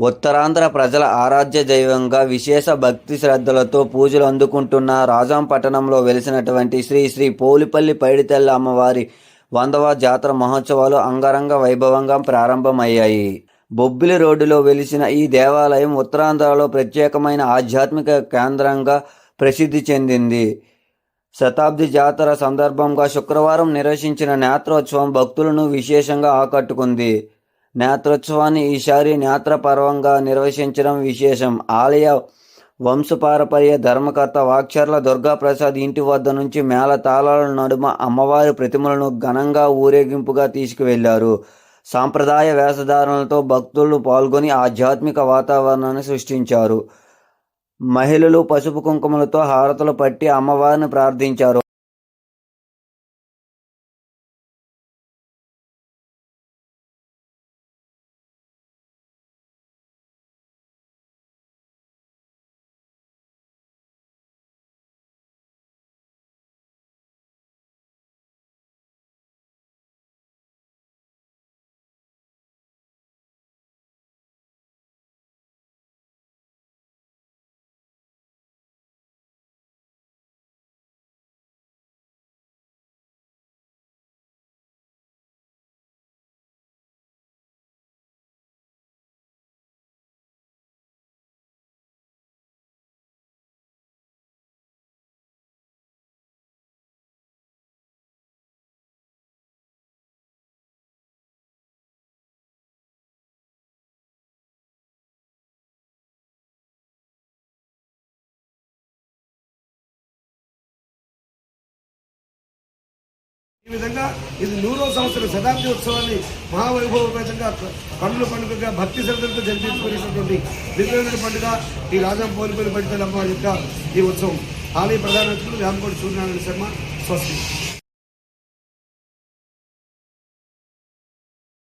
ఉత్తరాంధ్ర ప్రజల ఆరాధ్య దైవంగా విశేష భక్తి శ్రద్ధలతో పూజలు అందుకుంటున్న రాజాం పట్టణంలో వెలిసినటువంటి శ్రీ శ్రీ పోలిపల్లి పైడితల్లి అమ్మవారి 100వ జాతర మహోత్సవాలు అంగరంగ వైభవంగా ప్రారంభమయ్యాయి. బొబ్బిలి రోడ్డులో వెలిసిన ఈ దేవాలయం ఉత్తరాంధ్రలో ప్రత్యేకమైన ఆధ్యాత్మిక కేంద్రంగా ప్రసిద్ధి చెందింది. శతాబ్ది జాతర సందర్భంగా శుక్రవారం నిర్వహించిన నేత్రోత్సవం భక్తులను విశేషంగా ఆకట్టుకుంది. నేత్రోత్సవాన్ని ఈసారి నేత్రపర్వంగా నిర్వహించడం విశేషం. ఆలయ వంశపారపర్య ధర్మకర్త వాక్చర్ల దుర్గాప్రసాద్ ఇంటి వద్ద నుంచి మేళతాళాల నడుమ అమ్మవారి ప్రతిమలను ఘనంగా ఊరేగింపుగా తీసుకువెళ్లారు. సాంప్రదాయ వేషధారణలతో భక్తులు పాల్గొని ఆధ్యాత్మిక వాతావరణాన్ని సృష్టించారు. మహిళలు పసుపు కుంకుమలతో హారతులు పట్టి అమ్మవారిని ప్రార్థించారు. ఈ విధంగా ఇది 100వ సంవత్సరం శతాబ్ది ఉత్సవాన్ని మహావైభవపేతంగా పండుగ పండుగగా భక్తి శ్రద్ధలతో జరిపించుకునేటటువంటి దివ్యమైన పండుగ ఈ రాజాం పోలిపల్లి పైడితల్లి అమ్మవారి యొక్క ఈ ఉత్సవం. ఆలయ ప్రధాన అతిథులు వేమకోటి సూర్యనారాయణ శర్మ. స్వస్తి.